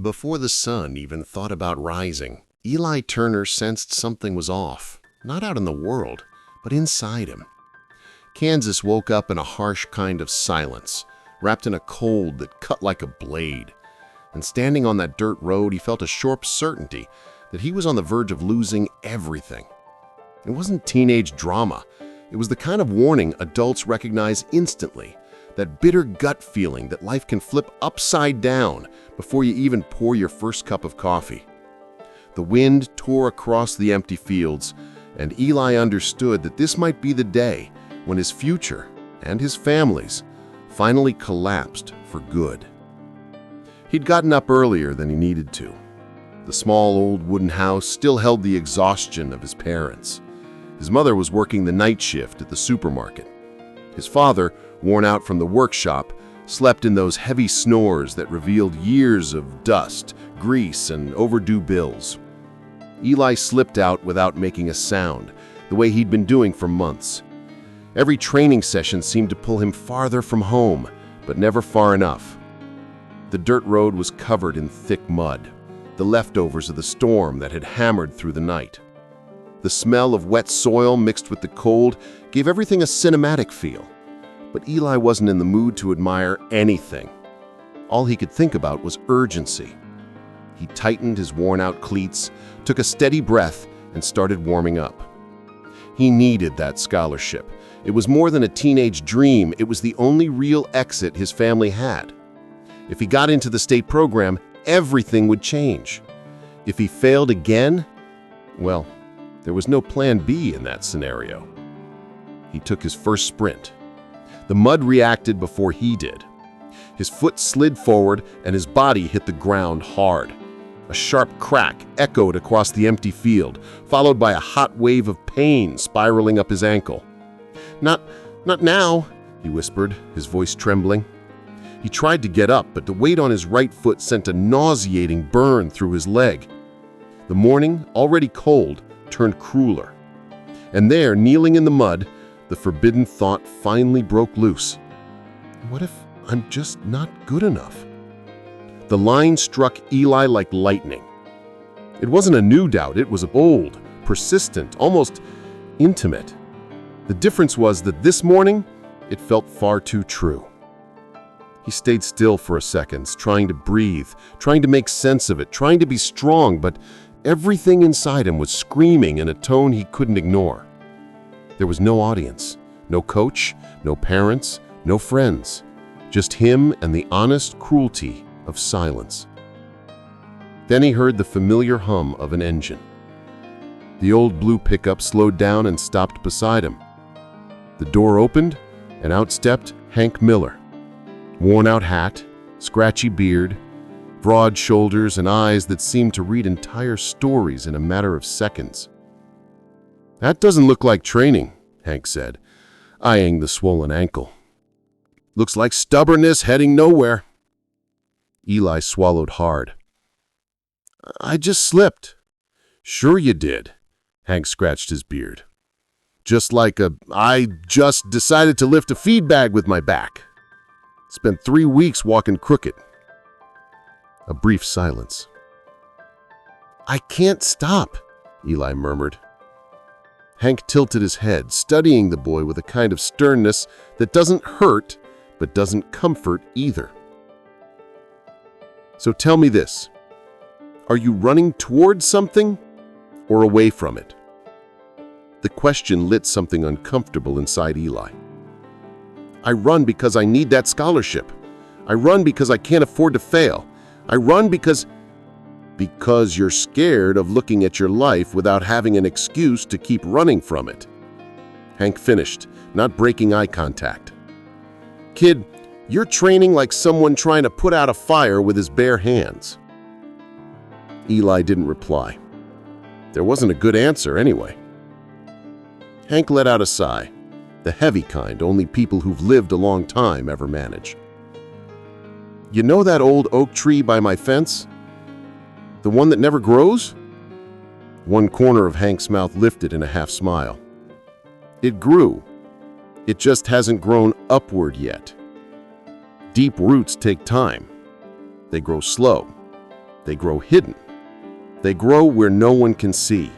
Before the sun even thought about rising, Eli Turner sensed something was off, not out in the world, but inside him. Kansas woke up in a harsh kind of silence, wrapped in a cold that cut like a blade. And standing on that dirt road, he felt a sharp certainty that he was on the verge of losing everything. It wasn't teenage drama. It was the kind of warning adults recognize instantly, that bitter gut feeling that life can flip upside down before you even pour your first cup of coffee. The wind tore across the empty fields, and Eli understood that this might be the day when his future and his family's finally collapsed for good. He'd gotten up earlier than he needed to. The small old wooden house still held the exhaustion of his parents. His mother was working the night shift at the supermarket. His father, worn out from the workshop, slept in those heavy snores that revealed years of dust, grease, and overdue bills. Eli slipped out without making a sound, the way he'd been doing for months. Every training session seemed to pull him farther from home, but never far enough. The dirt road was covered in thick mud, the leftovers of the storm that had hammered through the night. The smell of wet soil mixed with the cold gave everything a cinematic feel. But Eli wasn't in the mood to admire anything. All he could think about was urgency. He tightened his worn-out cleats, took a steady breath, and started warming up. He needed that scholarship. It was more than a teenage dream. It was the only real exit his family had. If he got into the state program, everything would change. If he failed again, well, there was no plan B in that scenario. He took his first sprint. The mud reacted before he did. His foot slid forward and his body hit the ground hard. A sharp crack echoed across the empty field, followed by a hot wave of pain spiraling up his ankle. Not now," he whispered, his voice trembling. He tried to get up, but the weight on his right foot sent a nauseating burn through his leg. The morning, already cold, turned crueler. And there, kneeling in the mud, the forbidden thought finally broke loose. What if I'm just not good enough? The line struck Eli like lightning. It wasn't a new doubt, it was old, persistent, almost intimate. The difference was that this morning, it felt far too true. He stayed still for a second, trying to breathe, trying to make sense of it, trying to be strong, but everything inside him was screaming in a tone he couldn't ignore. There was no audience, no coach, no parents, no friends, just him and the honest cruelty of silence. Then he heard the familiar hum of an engine. The old blue pickup slowed down and stopped beside him. The door opened, and out stepped Hank Miller. Worn-out hat, scratchy beard, broad shoulders, and eyes that seemed to read entire stories in a matter of seconds. "That doesn't look like training," Hank said, eyeing the swollen ankle. "Looks like stubbornness heading nowhere." Eli swallowed hard. "I just slipped." "Sure you did," Hank scratched his beard. I just decided to lift a feed bag with my back. Spent 3 weeks walking crooked." A brief silence. "I can't stop," Eli murmured. Hank tilted his head, studying the boy with a kind of sternness that doesn't hurt, but doesn't comfort either. "So tell me this. Are you running towards something or away from it?" The question lit something uncomfortable inside Eli. "I run because I need that scholarship. I run because I can't afford to fail. I run because you're scared of looking at your life without having an excuse to keep running from it." Hank finished, not breaking eye contact. "Kid, you're training like someone trying to put out a fire with his bare hands." Eli didn't reply. There wasn't a good answer anyway. Hank let out a sigh, the heavy kind only people who've lived a long time ever manage. "You know that old oak tree by my fence? The one that never grows?" One corner of Hank's mouth lifted in a half smile. "It grew. It just hasn't grown upward yet. Deep roots take time. They grow slow. They grow hidden. They grow where no one can see.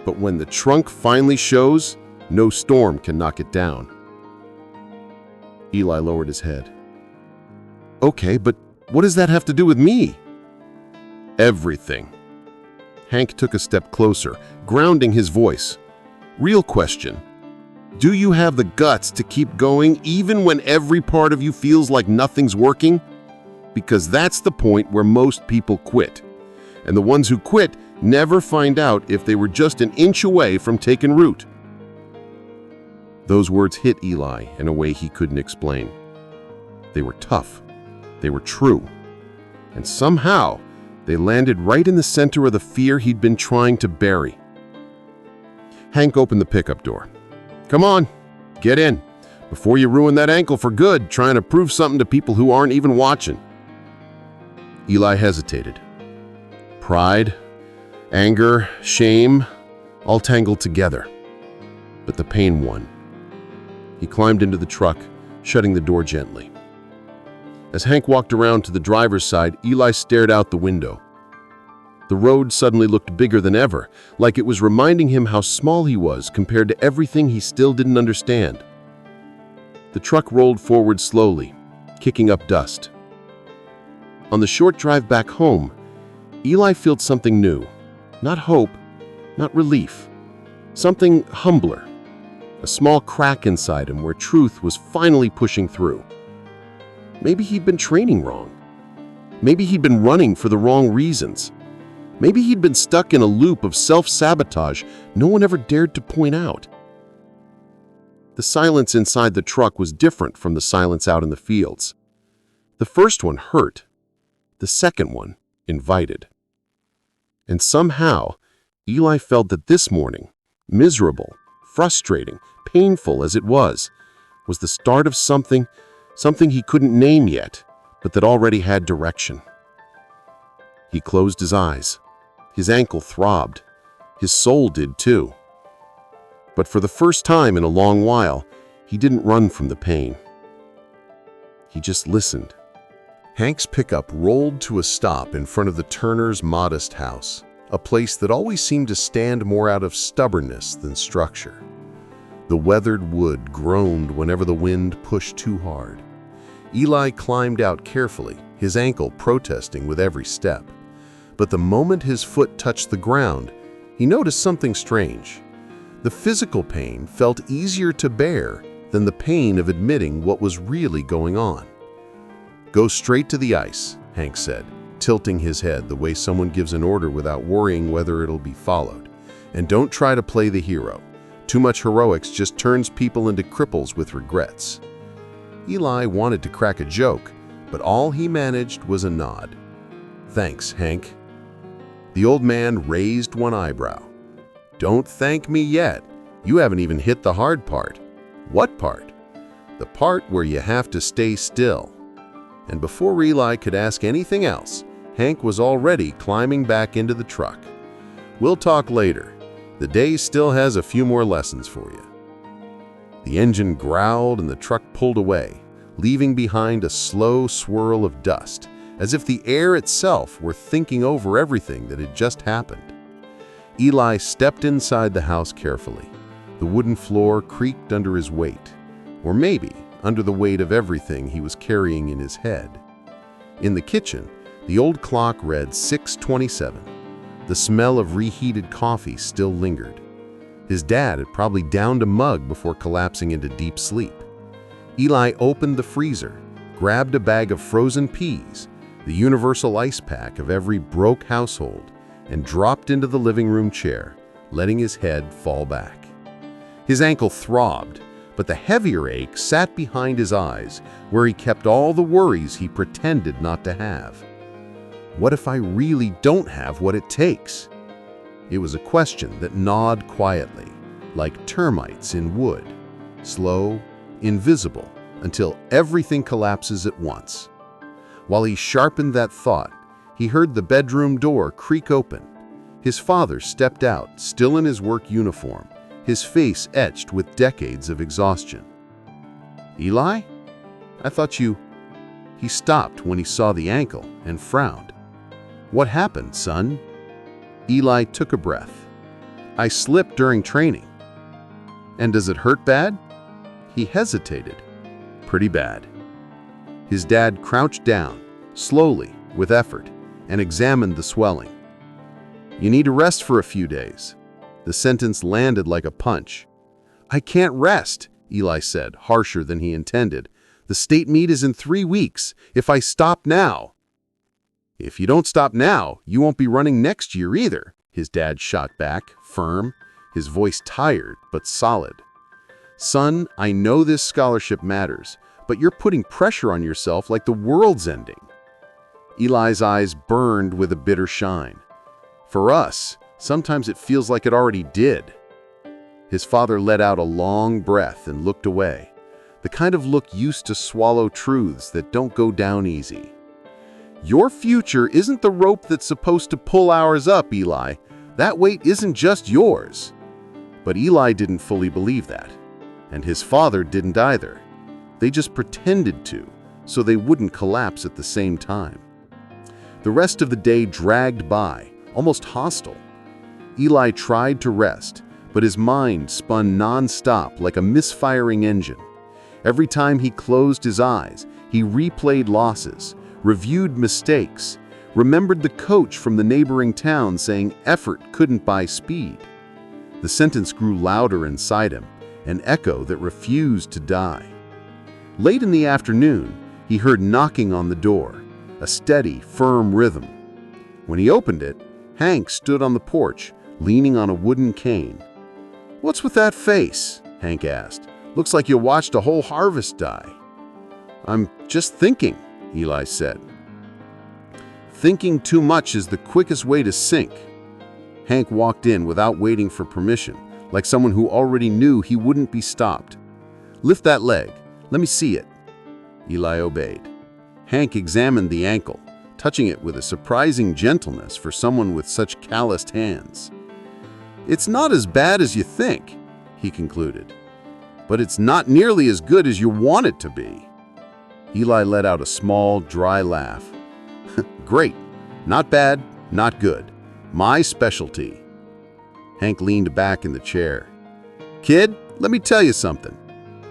But when the trunk finally shows, no storm can knock it down. Eli lowered his head. Okay, but what does that have to do with me? Everything. Hank took a step closer, grounding his voice. Real question. Do you have the guts to keep going even when every part of you feels like nothing's working? Because that's the point where most people quit. And the ones who quit never find out if they were just an inch away from taking root. Those words hit Eli in a way he couldn't explain. They were tough. They were true. And somehow, they landed right in the center of the fear he'd been trying to bury. Hank opened the pickup door. Come on, get in, before you ruin that ankle for good trying to prove something to people who aren't even watching. Eli hesitated. Pride, anger, shame, all tangled together. But the pain won. He climbed into the truck, shutting the door gently. As Hank walked around to the driver's side, Eli stared out the window. The road suddenly looked bigger than ever, like it was reminding him how small he was compared to everything he still didn't understand. The truck rolled forward slowly, kicking up dust. On the short drive back home, Eli felt something new. Not hope, not relief. Something humbler. A small crack inside him where truth was finally pushing through. Maybe he'd been training wrong. Maybe he'd been running for the wrong reasons. Maybe he'd been stuck in a loop of self-sabotage no one ever dared to point out. The silence inside the truck was different from the silence out in the fields. The first one hurt. The second one invited. And somehow, Eli felt that this morning, miserable, frustrating, painful as it was the start of something he couldn't name yet, but that already had direction. He closed his eyes. His ankle throbbed. His soul did too. But for the first time in a long while, he didn't run from the pain. He just listened. Hank's pickup rolled to a stop in front of the Turners' modest house, a place that always seemed to stand more out of stubbornness than structure. The weathered wood groaned whenever the wind pushed too hard. Eli climbed out carefully, his ankle protesting with every step. But the moment his foot touched the ground, he noticed something strange. The physical pain felt easier to bear than the pain of admitting what was really going on. Go straight to the ice, Hank said, tilting his head the way someone gives an order without worrying whether it'll be followed. And don't try to play the hero. Too much heroics just turns people into cripples with regrets. Eli wanted to crack a joke, but all he managed was a nod. Thanks, Hank. The old man raised one eyebrow. Don't thank me yet. You haven't even hit the hard part. What part? The part where you have to stay still. And before Eli could ask anything else, Hank was already climbing back into the truck. We'll talk later. The day still has a few more lessons for you. The engine growled and the truck pulled away, leaving behind a slow swirl of dust, as if the air itself were thinking over everything that had just happened. Eli stepped inside the house carefully. The wooden floor creaked under his weight, or maybe under the weight of everything he was carrying in his head. In the kitchen, the old clock read 6:27. The smell of reheated coffee still lingered. His dad had probably downed a mug before collapsing into deep sleep. Eli opened the freezer, grabbed a bag of frozen peas, the universal ice pack of every broke household, and dropped into the living room chair, letting his head fall back. His ankle throbbed, but the heavier ache sat behind his eyes, where he kept all the worries he pretended not to have. What if I really don't have what it takes? It was a question that gnawed quietly, like termites in wood, slow, invisible, until everything collapses at once. While he sharpened that thought, he heard the bedroom door creak open. His father stepped out, still in his work uniform, his face etched with decades of exhaustion. Eli? I thought you... He stopped when he saw the ankle and frowned. "What happened, son?" Eli took a breath. "I slipped during training." "And does it hurt bad?" He hesitated. "Pretty bad." His dad crouched down, slowly, with effort, and examined the swelling. "You need to rest for a few days." The sentence landed like a punch. "I can't rest," Eli said, harsher than he intended. "The state meet is in 3 weeks. If I stop now—" "If you don't stop now, you won't be running next year either," his dad shot back, firm, his voice tired but solid. "Son, I know this scholarship matters, but you're putting pressure on yourself like the world's ending." Eli's eyes burned with a bitter shine. "For us, sometimes it feels like it already did." His father let out a long breath and looked away, the kind of look used to swallow truths that don't go down easy. "Your future isn't the rope that's supposed to pull ours up, Eli. That weight isn't just yours." But Eli didn't fully believe that, and his father didn't either. They just pretended to, so they wouldn't collapse at the same time. The rest of the day dragged by, almost hostile. Eli tried to rest, but his mind spun non-stop like a misfiring engine. Every time he closed his eyes, he replayed losses, reviewed mistakes, remembered the coach from the neighboring town saying effort couldn't buy speed. The sentence grew louder inside him, an echo that refused to die. Late in the afternoon, he heard knocking on the door, a steady, firm rhythm. When he opened it, Hank stood on the porch, leaning on a wooden cane. "What's with that face?" Hank asked. "Looks like you watched a whole harvest die." "I'm just thinking," Eli said. "Thinking too much is the quickest way to sink." Hank walked in without waiting for permission, like someone who already knew he wouldn't be stopped. "Lift that leg. Let me see it." Eli obeyed. Hank examined the ankle, touching it with a surprising gentleness for someone with such calloused hands. "It's not as bad as you think," he concluded. "But it's not nearly as good as you want it to be." Eli let out a small, dry laugh. "Great. Not bad, not good. My specialty." Hank leaned back in the chair. "Kid, let me tell you something.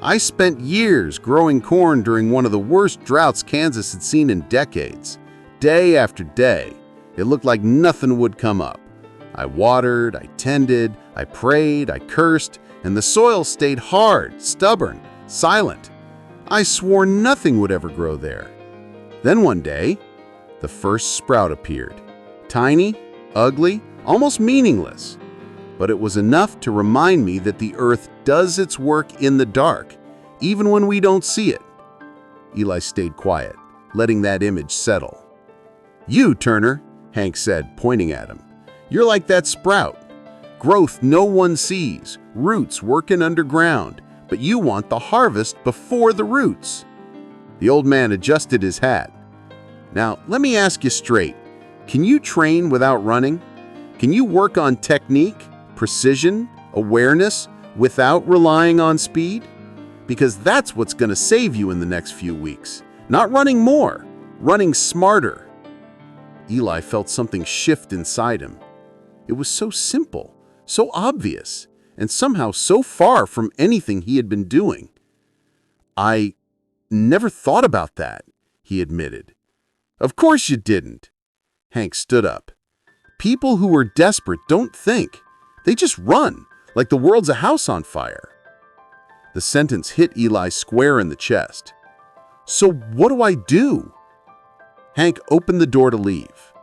I spent years growing corn during one of the worst droughts Kansas had seen in decades. Day after day, it looked like nothing would come up. I watered, I tended, I prayed, I cursed, and the soil stayed hard, stubborn, silent. I swore nothing would ever grow there. Then one day, the first sprout appeared. Tiny, ugly, almost meaningless. But it was enough to remind me that the earth does its work in the dark, even when we don't see it." Eli stayed quiet, letting that image settle. "You, Turner," Hank said, pointing at him. "You're like that sprout. Growth no one sees, roots working underground, but you want the harvest before the roots." The old man adjusted his hat. "Now, let me ask you straight. Can you train without running? Can you work on technique, precision, awareness, without relying on speed? Because that's what's going to save you in the next few weeks. Not running more, running smarter." Eli felt something shift inside him. It was so simple, so obvious, and somehow so far from anything he had been doing. "I never thought about that," he admitted. "Of course you didn't." Hank stood up. "People who are desperate don't think. They just run, like the world's a house on fire." The sentence hit Eli square in the chest. "So what do I do?" Hank opened the door to leave.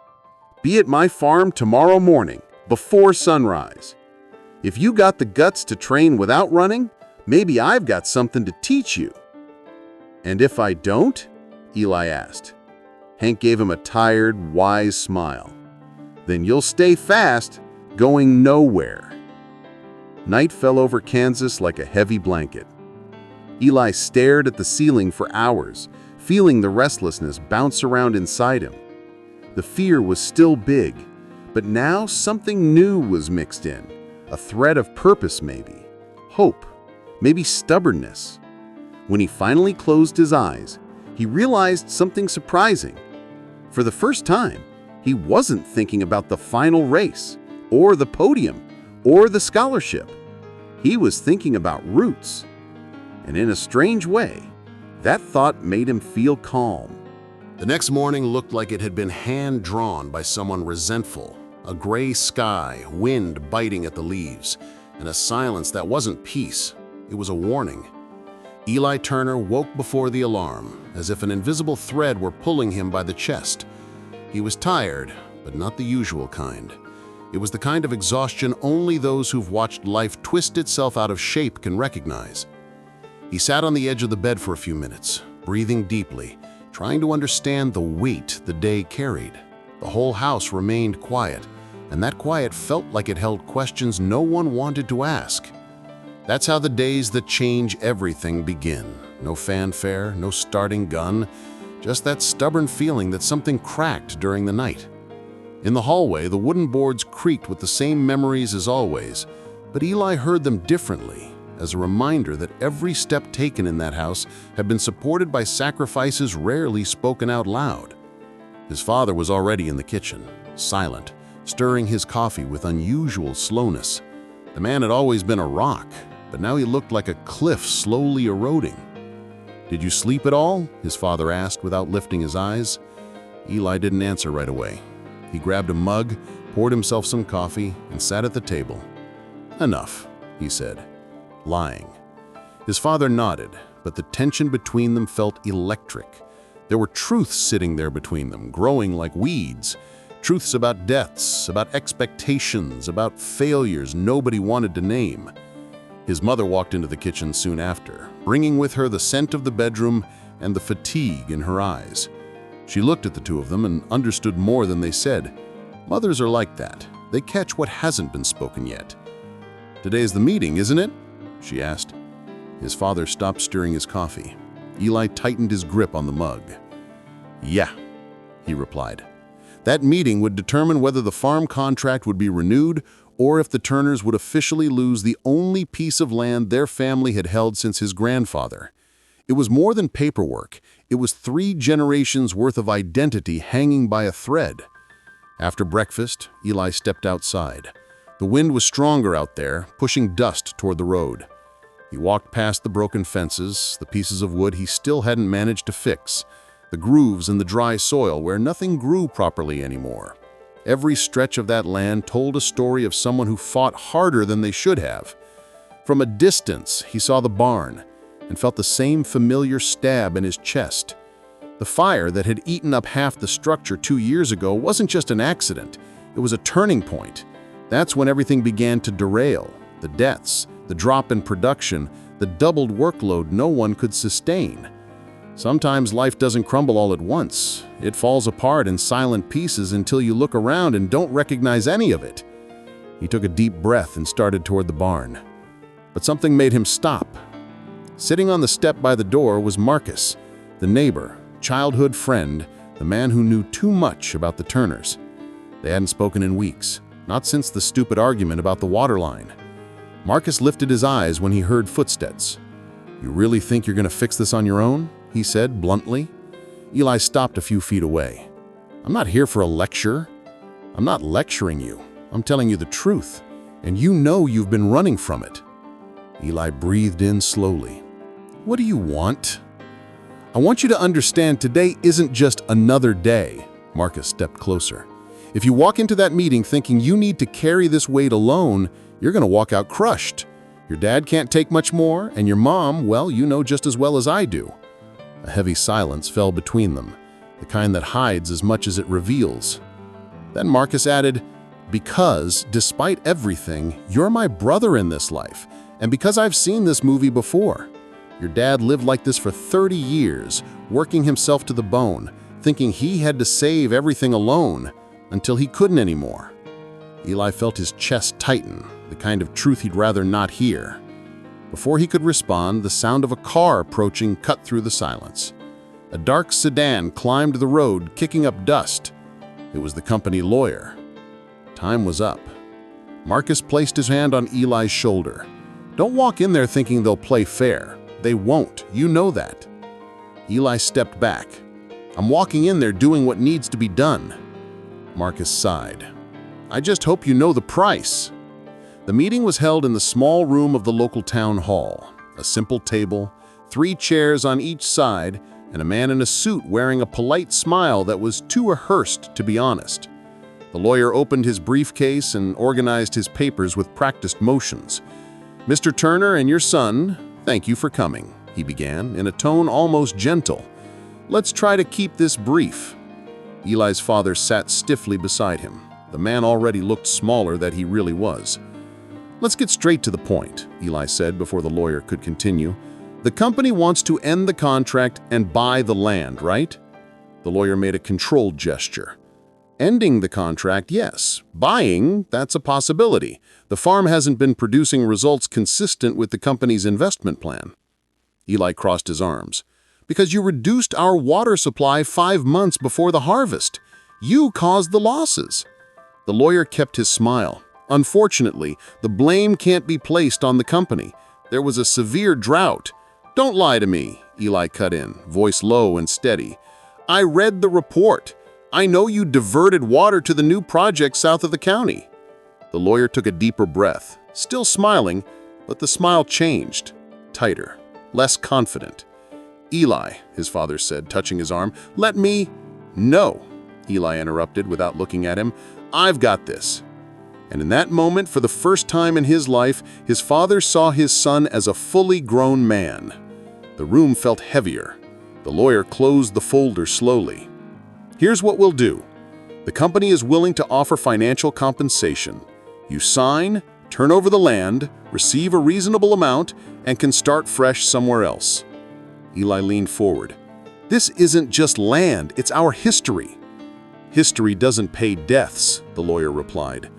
"Be at my farm tomorrow morning, before sunrise. If you got the guts to train without running, maybe I've got something to teach you." "And if I don't?" Eli asked. Hank gave him a tired, wise smile. "Then you'll stay fast, going nowhere." Night fell over Kansas like a heavy blanket. Eli stared at the ceiling for hours, feeling the restlessness bounce around inside him. The fear was still big, but now something new was mixed in, a thread of purpose maybe, hope, maybe stubbornness. When he finally closed his eyes, he realized something surprising. For the first time, He wasn't thinking about the final race, or the podium, or the scholarship. He was thinking about roots. And in a strange way, that thought made him feel calm. The next morning looked like it had been hand-drawn by someone resentful. A gray sky, wind biting at the leaves, and a silence that wasn't peace. It was a warning. Eli Turner woke before the alarm, as if an invisible thread were pulling him by the chest. He was tired, but not the usual kind. It was the kind of exhaustion only those who've watched life twist itself out of shape can recognize. He sat on the edge of the bed for a few minutes, breathing deeply, trying to understand the weight the day carried. The whole house remained quiet, and that quiet felt like it held questions no one wanted to ask. That's how the days that change everything begin. No fanfare, no starting gun, just that stubborn feeling that something cracked during the night. In the hallway, the wooden boards creaked with the same memories as always, but Eli heard them differently, as a reminder that every step taken in that house had been supported by sacrifices rarely spoken out loud. His father was already in the kitchen, silent, stirring his coffee with unusual slowness. The man had always been a rock, but now he looked like a cliff slowly eroding. "Did you sleep at all?" his father asked without lifting his eyes. Eli didn't answer right away. He grabbed a mug, poured himself some coffee, and sat at the table. "Enough," he said, lying. His father nodded, but the tension between them felt electric. There were truths sitting there between them, growing like weeds. Truths about deaths, about expectations, about failures nobody wanted to name. His mother walked into the kitchen soon after, bringing with her the scent of the bedroom and the fatigue in her eyes. She looked at the two of them and understood more than they said. Mothers are like that. They catch what hasn't been spoken yet. "Today's the meeting, isn't it?" she asked. His father stopped stirring his coffee. Eli tightened his grip on the mug. "Yeah," he replied. That meeting would determine whether the farm contract would be renewed or if the Turners would officially lose the only piece of land their family had held since his grandfather. It was more than paperwork. It was 3 generations worth of identity hanging by a thread. After breakfast, Eli stepped outside. The wind was stronger out there, pushing dust toward the road. He walked past the broken fences, the pieces of wood he still hadn't managed to fix, the grooves in the dry soil where nothing grew properly anymore. Every stretch of that land told a story of someone who fought harder than they should have. From a distance, he saw the barn and felt the same familiar stab in his chest. The fire that had eaten up half the structure 2 years ago wasn't just an accident. It was a turning point. That's when everything began to derail. The deaths, the drop in production, the doubled workload no one could sustain. Sometimes life doesn't crumble all at once. It falls apart in silent pieces until you look around and don't recognize any of it. He took a deep breath and started toward the barn. But something made him stop. Sitting on the step by the door was Marcus, the neighbor, childhood friend, the man who knew too much about the Turners. They hadn't spoken in weeks, not since the stupid argument about the water line. Marcus lifted his eyes when he heard footsteps. "You really think you're going to fix this on your own?" he said bluntly. Eli stopped a few feet away. "I'm not here for a lecture. I'm not lecturing you. I'm telling you the truth, and you know you've been running from it." Eli breathed in slowly. "What do you want?" "I want you to understand today isn't just another day." Marcus stepped closer. "If you walk into that meeting thinking you need to carry this weight alone, you're going to walk out crushed. Your dad can't take much more, and your mom, well, you know just as well as I do." A heavy silence fell between them, the kind that hides as much as it reveals. Then Marcus added, "Because, despite everything, you're my brother in this life, and because I've seen this movie before. Your dad lived like this for 30 years, working himself to the bone, thinking he had to save everything alone, until he couldn't anymore." Eli felt his chest tighten, the kind of truth he'd rather not hear. Before he could respond, the sound of a car approaching cut through the silence. A dark sedan climbed the road, kicking up dust. It was the company lawyer. Time was up. Marcus placed his hand on Eli's shoulder. "Don't walk in there thinking they'll play fair. They won't. You know that." Eli stepped back. "I'm walking in there doing what needs to be done." Marcus sighed. "I just hope you know the price." The meeting was held in the small room of the local town hall. A simple table, 3 chairs on each side, and a man in a suit wearing a polite smile that was too rehearsed to be honest. The lawyer opened his briefcase and organized his papers with practiced motions. "Mr. Turner and your son, thank you for coming," he began, in a tone almost gentle. "Let's try to keep this brief." Eli's father sat stiffly beside him. The man already looked smaller than he really was. "Let's get straight to the point," Eli said before the lawyer could continue. "The company wants to end the contract and buy the land, right?" The lawyer made a controlled gesture. "Ending the contract, yes. Buying, that's a possibility. The farm hasn't been producing results consistent with the company's investment plan." Eli crossed his arms. "Because you reduced our water supply 5 months before the harvest. You caused the losses." The lawyer kept his smile. "Unfortunately, the blame can't be placed on the company. There was a severe drought." "Don't lie to me," Eli cut in, voice low and steady. "I read the report. I know you diverted water to the new project south of the county." The lawyer took a deeper breath, still smiling, but the smile changed, tighter, less confident. "Eli," his father said, touching his arm, "let me—" "No," Eli interrupted without looking at him. "I've got this." And in that moment, for the first time in his life, his father saw his son as a fully grown man. The room felt heavier. The lawyer closed the folder slowly. "Here's what we'll do. The company is willing to offer financial compensation. You sign, turn over the land, receive a reasonable amount, and can start fresh somewhere else." Eli leaned forward. "This isn't just land, it's our history." "History doesn't pay deaths," the lawyer replied.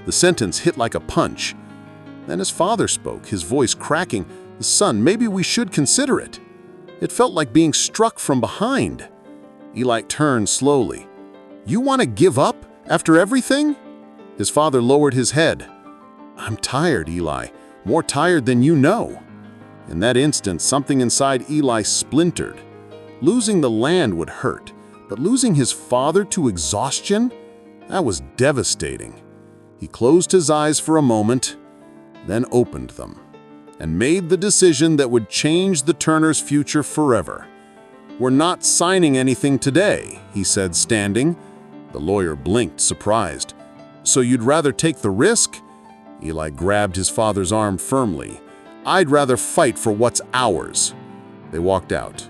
The sentence hit like a punch. Then his father spoke, his voice cracking. "Son, maybe we should consider it." It felt like being struck from behind. Eli turned slowly. "You want to give up after everything?" His father lowered his head. "I'm tired, Eli. More tired than you know." In that instant, something inside Eli splintered. Losing the land would hurt, but losing his father to exhaustion? That was devastating. He closed his eyes for a moment, then opened them, and made the decision that would change the Turners' future forever. "We're not signing anything today," he said, standing. The lawyer blinked, surprised. "So you'd rather take the risk?" Eli grabbed his father's arm firmly. "I'd rather fight for what's ours." They walked out.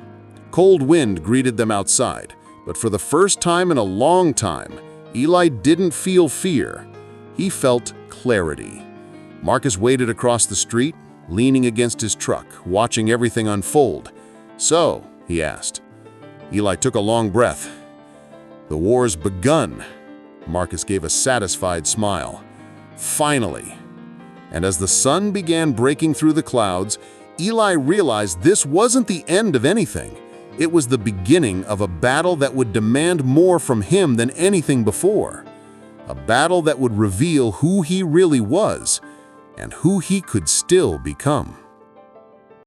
Cold wind greeted them outside, but for the first time in a long time, Eli didn't feel fear. He felt clarity. Marcus waited across the street, leaning against his truck, watching everything unfold. "So," he asked. Eli took a long breath. "The war's begun." Marcus gave a satisfied smile. "Finally." And as the sun began breaking through the clouds, Eli realized this wasn't the end of anything. It was the beginning of a battle that would demand more from him than anything before. A battle that would reveal who he really was and who he could still become.